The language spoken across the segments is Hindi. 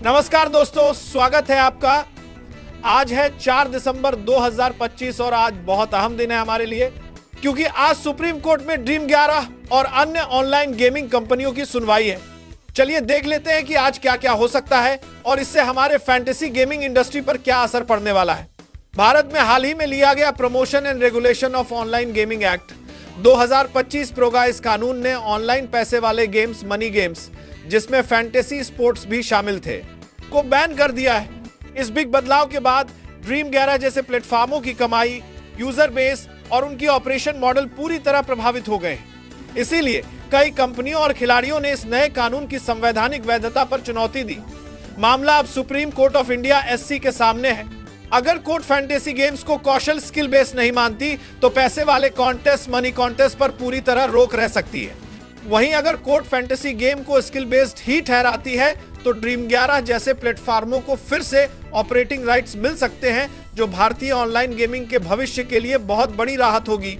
नमस्कार दोस्तों, स्वागत है आपका। आज है 4 दिसंबर 2025 और आज बहुत अहम दिन है हमारे लिए, क्योंकि आज सुप्रीम कोर्ट में ड्रीम 11 और अन्य ऑनलाइन गेमिंग कंपनियों की सुनवाई है। चलिए देख लेते हैं कि आज क्या क्या हो सकता है और इससे हमारे फैंटेसी गेमिंग इंडस्ट्री पर क्या असर पड़ने वाला है। भारत में हाल ही में लिया गया promotion and regulation of online gaming act 2025 प्रोगा इस कानून ने ऑनलाइन पैसे वाले गेम्स, मनी गेम्स, जिसमें फैंटेसी स्पोर्ट्स भी शामिल थे, को बैन कर दिया है। इस बिग बदलाव के बाद ड्रीम 11 जैसे प्लेटफॉर्मों की कमाई, यूजर बेस और उनकी ऑपरेशन मॉडल पूरी तरह प्रभावित हो गए। इसीलिए कई कंपनियों और खिलाड़ियों ने इस नए कानून की संवैधानिक वैधता पर चुनौती दी। मामला अब supreme court of India (SC) के सामने है। अगर कोर्ट फैंटेसी गेम्स को कौशल स्किल बेस्ड नहीं मानती तो पैसे वाले कॉन्टेस्ट, मनी कॉन्टेस्ट पर पूरी तरह रोक रह सकती है। वहीं अगर कोर्ट फैंटेसी गेम को स्किल बेस्ड ही ठहराती है तो ड्रीम 11 जैसे प्लेटफॉर्मों को फिर से ऑपरेटिंग राइट्स मिल सकते हैं, जो भारतीय ऑनलाइन गेमिंग के भविष्य के लिए बहुत बड़ी राहत होगी।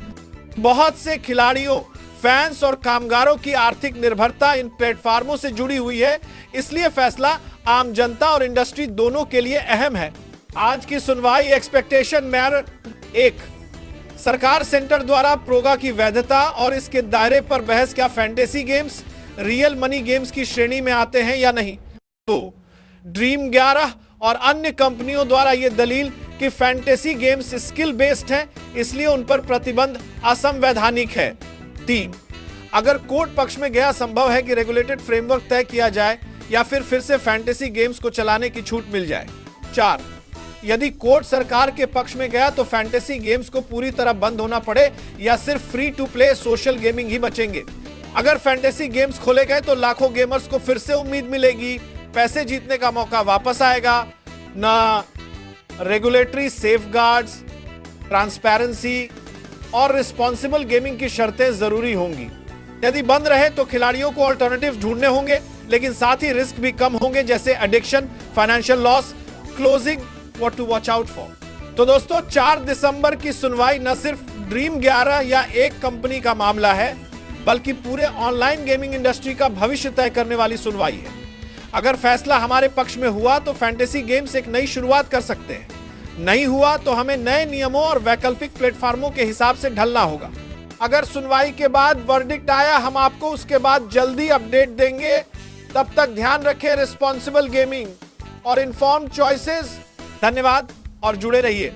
बहुत से खिलाड़ियों, फैंस और कामगारों की आर्थिक निर्भरता इन प्लेटफॉर्मों से जुड़ी हुई है, इसलिए फैसला आम जनता और इंडस्ट्री दोनों के लिए अहम है। आज की सुनवाई एक्सपेक्टेशन मैटर 1, सरकार सेंटर द्वारा प्रोगा की वैधता और इसके दायरे पर बहस, क्या fantasy games real money games की श्रेणी में आते हैं या नहीं। तो ड्रीम 11 और अन्य कंपनियों द्वारा यह दलील कि फैंटेसी गेम्स स्किल बेस्ड हैं, इसलिए उन पर प्रतिबंध असंवैधानिक है। 3, अगर कोर्ट पक्ष में गया संभव है कि रेगुलेटेड फ्रेमवर्क तय किया जाए या फिर से फैंटेसी गेम्स को चलाने की छूट मिल जाए। 4, यदि कोर्ट सरकार के पक्ष में गया तो फैंटेसी गेम्स को पूरी तरह बंद होना पड़े या सिर्फ free to play social gaming ही बचेंगे। अगर फैंटेसी गेम्स खोले गए तो लाखों गेमर्स को फिर से उम्मीद मिलेगी, पैसे जीतने का मौका वापस आएगा। ना रेगुलेटरी सेफगार्ड्स, ट्रांसपेरेंसी और रिस्पॉन्सिबल गेमिंग की शर्तें जरूरी होंगी। यदि बंद रहे तो खिलाड़ियों को अल्टरनेटिव ढूंढने होंगे, लेकिन साथ ही रिस्क भी कम होंगे, जैसे addiction, financial loss, closing, what to watch out for. तो दोस्तों, 4 दिसंबर की सुनवाई न सिर्फ ड्रीम 11 या एक कंपनी का मामला है, बल्कि पूरे ऑनलाइन गेमिंग इंडस्ट्री का भविष्य तय करने वाली सुनवाई है। अगर फैसला हमारे पक्ष में हुआ तो फैंटेसी गेम्स एक नई शुरुआत कर सकते हैं। नहीं हुआ तो हमें नए नियमों और वैकल्पिक प्लेटफॉर्मों के हिसाब से ढलना होगा। अगर सुनवाई के बाद वर्डिक्ट आया, हम आपको उसके बाद जल्दी अपडेट देंगे। तब तक ध्यान रखें रिस्पॉन्सिबल गेमिंग और इन्फॉर्म्ड चॉइसेस। धन्यवाद और जुड़े रहिए।